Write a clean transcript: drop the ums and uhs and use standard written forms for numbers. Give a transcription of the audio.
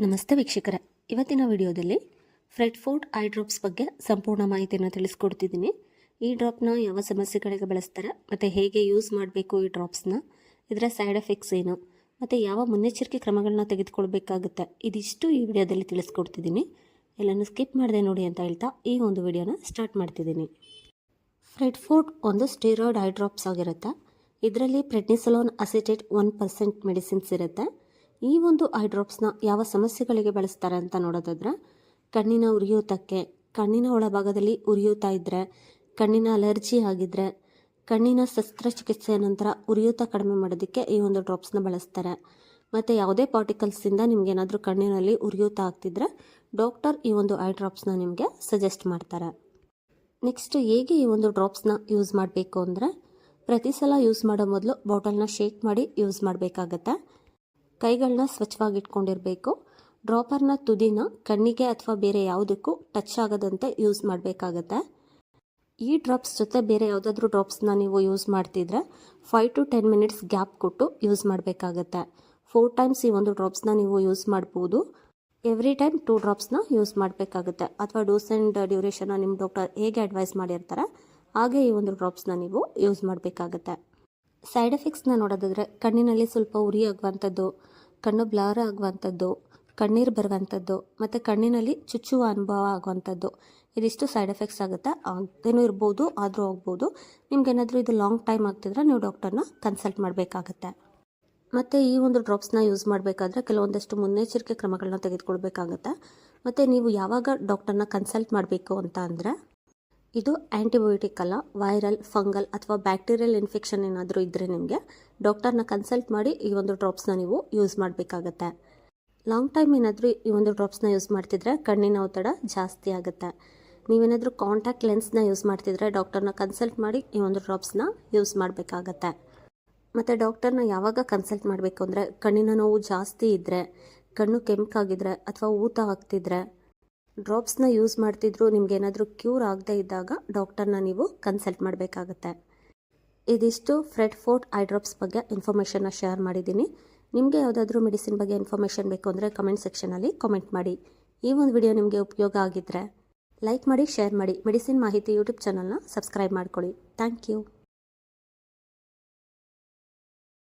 ನಮಸ್ತೆ ವೀಕ್ಷಕರೇ, ಇವತ್ತಿನ ವಿಡಿಯೋದಲ್ಲಿ ಫ್ರೆಡ್ಫೋರ್ಡ್ ಐ ಡ್ರಾಪ್ಸ್ ಬಗ್ಗೆ ಸಂಪೂರ್ಣ ಮಾಹಿತಿಯನ್ನು ತಿಳಿಸ್ಕೊಡ್ತಿದ್ದೀನಿ. ಈ ಡ್ರಾಪ್ನ ಯಾವ ಸಮಸ್ಯೆಗಳಿಗೆ ಬಳಸ್ತಾರೆ ಮತ್ತು ಹೇಗೆ ಯೂಸ್ ಮಾಡಬೇಕು ಈ ಡ್ರಾಪ್ಸ್ನ, ಇದರ ಸೈಡ್ ಎಫೆಕ್ಟ್ಸ್ ಏನು ಮತ್ತು ಯಾವ ಮುನ್ನೆಚ್ಚರಿಕೆ ಕ್ರಮಗಳನ್ನ ತೆಗೆದುಕೊಳ್ಬೇಕಾಗುತ್ತೆ, ಇದಿಷ್ಟು ಈ ವಿಡಿಯೋದಲ್ಲಿ ತಿಳಿಸ್ಕೊಡ್ತಿದ್ದೀನಿ. ಎಲ್ಲನೂ ಸ್ಕಿಪ್ ಮಾಡದೆ ನೋಡಿ ಅಂತ ಹೇಳ್ತಾ ಈ ಒಂದು ವಿಡಿಯೋನ ಸ್ಟಾರ್ಟ್ ಮಾಡ್ತಿದ್ದೀನಿ. ಫ್ರೆಡ್ಫೋರ್ಡ್ ಒಂದು ಸ್ಟೀರಾಯ್ಡ್ ಐ ಡ್ರಾಪ್ಸ್ ಆಗಿರುತ್ತೆ. ಇದರಲ್ಲಿ ಪ್ರೆಡ್ನಿಸೋಲೋನ್ ಅಸಿಟೇಟ್ 1% ಮೆಡಿಸಿನ್ಸ್ ಇರುತ್ತೆ. ಈ ಒಂದು ಐ ಡ್ರಾಪ್ಸ್ನ ಯಾವ ಸಮಸ್ಯೆಗಳಿಗೆ ಬಳಸ್ತಾರೆ ಅಂತ ನೋಡೋದಾದ್ರೆ, ಕಣ್ಣಿನ ಉರಿಯೂತಕ್ಕೆ, ಕಣ್ಣಿನ ಒಳಭಾಗದಲ್ಲಿ ಉರಿಯೂತ ಇದ್ದರೆ, ಕಣ್ಣಿನ ಅಲರ್ಜಿ ಆಗಿದ್ದರೆ, ಕಣ್ಣಿನ ಶಸ್ತ್ರಚಿಕಿತ್ಸೆಯ ನಂತರ ಉರಿಯೂತ ಕಡಿಮೆ ಮಾಡೋದಕ್ಕೆ ಈ ಒಂದು ಡ್ರಾಪ್ಸ್ನ ಬಳಸ್ತಾರೆ. ಮತ್ತು ಯಾವುದೇ ಪಾರ್ಟಿಕಲ್ಸಿಂದ ನಿಮಗೇನಾದರೂ ಕಣ್ಣಿನಲ್ಲಿ ಉರಿಯೂತ ಆಗ್ತಿದ್ರೆ ಡಾಕ್ಟರ್ ಈ ಒಂದು ಐ ಡ್ರಾಪ್ಸ್ನ ನಿಮಗೆ ಸಜೆಸ್ಟ್ ಮಾಡ್ತಾರೆ. ನೆಕ್ಸ್ಟ್ ಹೇಗೆ ಈ ಒಂದು ಡ್ರಾಪ್ಸ್ನ ಯೂಸ್ ಮಾಡಬೇಕು ಅಂದರೆ, ಪ್ರತಿ ಸಲ ಯೂಸ್ ಮಾಡೋ ಮೊದಲು ಬಾಟಲ್ನ ಶೇಕ್ ಮಾಡಿ ಯೂಸ್ ಮಾಡಬೇಕಾಗತ್ತೆ. ಕೈಗಳನ್ನ ಸ್ವಚ್ಛವಾಗಿ ಇಟ್ಕೊಂಡಿರಬೇಕು. ಡ್ರಾಪರ್ನ ತುದಿನ ಕಣ್ಣಿಗೆ ಅಥವಾ ಬೇರೆ ಯಾವುದಕ್ಕೂ ಟಚ್ ಆಗದಂತೆ ಯೂಸ್ ಮಾಡಬೇಕಾಗತ್ತೆ. ಈ ಡ್ರಾಪ್ಸ್ ಜೊತೆ ಬೇರೆ ಯಾವುದಾದ್ರೂ ಡ್ರಾಪ್ಸ್ನ ನೀವು ಯೂಸ್ ಮಾಡ್ತಿದ್ರೆ 5 to 10 ಮಿನಿಟ್ಸ್ ಗ್ಯಾಪ್ ಕೊಟ್ಟು ಯೂಸ್ ಮಾಡಬೇಕಾಗತ್ತೆ. 4 ಟೈಮ್ಸ್ ಈ ಒಂದು ಡ್ರಾಪ್ಸ್ನ ನೀವು ಯೂಸ್ ಮಾಡ್ಬೋದು. ಎವ್ರಿ ಟೈಮ್ 2 ಡ್ರಾಪ್ಸ್ನ ಯೂಸ್ ಮಾಡಬೇಕಾಗುತ್ತೆ. ಅಥವಾ ಡೋಸ್ ಆ್ಯಂಡ್ ಡ್ಯೂರೇಷನ್ನ ನಿಮ್ಮ ಡಾಕ್ಟರ್ ಹೇಗೆ ಅಡ್ವೈಸ್ ಮಾಡಿರ್ತಾರೆ ಹಾಗೆ ಈ ಒಂದು ಡ್ರಾಪ್ಸ್ನ ನೀವು ಯೂಸ್ ಮಾಡಬೇಕಾಗತ್ತೆ. ಸೈಡ್ ಎಫೆಕ್ಟ್ಸ್ನ ನೋಡೋದಾದರೆ, ಕಣ್ಣಿನಲ್ಲಿ ಸ್ವಲ್ಪ ಉರಿ ಆಗುವಂಥದ್ದು, ಕಣ್ಣು ಬ್ಲರ್ ಆಗುವಂಥದ್ದು, ಕಣ್ಣೀರು ಬರುವಂಥದ್ದು ಮತ್ತು ಕಣ್ಣಿನಲ್ಲಿ ಚುಚ್ಚುವ ಅನುಭವ ಆಗುವಂಥದ್ದು, ಇದಿಷ್ಟು ಸೈಡ್ ಎಫೆಕ್ಟ್ಸ್ ಆಗುತ್ತೆ. ಆಗದೇನೂ ಇರ್ಬೋದು, ಆದರೂ ಆಗ್ಬೋದು. ನಿಮ್ಗೇನಾದರೂ ಇದು ಲಾಂಗ್ ಟೈಮ್ ಆಗ್ತಿದ್ರೆ ನೀವು ಡಾಕ್ಟರ್ನ ಕನ್ಸಲ್ಟ್ ಮಾಡಬೇಕಾಗತ್ತೆ. ಮತ್ತು ಈ ಒಂದು ಡ್ರಾಪ್ಸ್ನ ಯೂಸ್ ಮಾಡಬೇಕಾದ್ರೆ ಕೆಲವೊಂದಷ್ಟು ಮುನ್ನೆಚ್ಚರಿಕೆ ಕ್ರಮಗಳನ್ನ ತೆಗೆದುಕೊಳ್ಬೇಕಾಗತ್ತೆ. ಮತ್ತು ನೀವು ಯಾವಾಗ ಡಾಕ್ಟರ್ನ ಕನ್ಸಲ್ಟ್ ಮಾಡಬೇಕು ಅಂತ ಅಂದರೆ, ಇದು ಆ್ಯಂಟಿಬಯೋಟಿಕ್ ಅಲ್ಲ, ವೈರಲ್, ಫಂಗಲ್ ಅಥವಾ ಬ್ಯಾಕ್ಟೀರಿಯಲ್ ಇನ್ಫೆಕ್ಷನ್ ಏನಾದರೂ ಇದ್ದರೆ ನಿಮಗೆ ಡಾಕ್ಟರ್ನ ಕನ್ಸಲ್ಟ್ ಮಾಡಿ ಈ ಒಂದು ಡ್ರಾಪ್ಸ್ನ ನೀವು ಯೂಸ್ ಮಾಡಬೇಕಾಗತ್ತೆ. ಲಾಂಗ್ ಟೈಮ್ ಏನಾದರೂ ಈ ಒಂದು ಡ್ರಾಪ್ಸ್ನ ಯೂಸ್ ಮಾಡ್ತಿದ್ರೆ ಕಣ್ಣಿನ ಒತ್ತಡ ಜಾಸ್ತಿ ಆಗುತ್ತೆ. ನೀವೇನಾದರೂ ಕಾಂಟ್ಯಾಕ್ಟ್ ಲೆನ್ಸ್ನ ಯೂಸ್ ಮಾಡ್ತಿದ್ರೆ ಡಾಕ್ಟರ್ನ ಕನ್ಸಲ್ಟ್ ಮಾಡಿ ಈ ಒಂದು ಡ್ರಾಪ್ಸ್ನ ಯೂಸ್ ಮಾಡಬೇಕಾಗತ್ತೆ. ಮತ್ತು ಡಾಕ್ಟರ್ನ ಯಾವಾಗ ಕನ್ಸಲ್ಟ್ ಮಾಡಬೇಕು ಅಂದರೆ, ಕಣ್ಣಿನ ನೋವು ಜಾಸ್ತಿ ಇದ್ದರೆ, ಕಣ್ಣು ಕೆಂಪಾಗಿದ್ದರೆ ಅಥವಾ ಊತ ಆಗ್ತಿದ್ರೆ, ಡ್ರಾಪ್ಸ್ನ ಯೂಸ್ ಮಾಡ್ತಿದ್ರು ನಿಮ್ಗೇನಾದರೂ ಕ್ಯೂರ್ ಆಗದೆ ಇದ್ದಾಗ ಡಾಕ್ಟರ್ನ ನೀವು ಕನ್ಸಲ್ಟ್ ಮಾಡಬೇಕಾಗತ್ತೆ. ಇದಿಷ್ಟು ಫ್ರೆಡ್ಫೋರ್ಡ್ ಐ ಡ್ರಾಪ್ಸ್ ಬಗ್ಗೆ ಇನ್ಫಾರ್ಮೇಷನ್ನ ಶೇರ್ ಮಾಡಿದ್ದೀನಿ. ನಿಮಗೆ ಯಾವುದಾದ್ರೂ ಮೆಡಿಸಿನ್ ಬಗ್ಗೆ ಇನ್ಫಾರ್ಮೇಷನ್ ಬೇಕು ಅಂದರೆ ಕಮೆಂಟ್ ಸೆಕ್ಷನಲ್ಲಿ ಕಾಮೆಂಟ್ ಮಾಡಿ. ಈ ಒಂದು ವಿಡಿಯೋ ನಿಮಗೆ ಉಪಯೋಗ ಆಗಿದ್ದರೆ ಲೈಕ್ ಮಾಡಿ, ಶೇರ್ ಮಾಡಿ. ಮೆಡಿಸಿನ್ ಮಾಹಿತಿ ಯೂಟ್ಯೂಬ್ ಚಾನಲ್ನ ಸಬ್ಸ್ಕ್ರೈಬ್ ಮಾಡ್ಕೊಳ್ಳಿ. Thank you.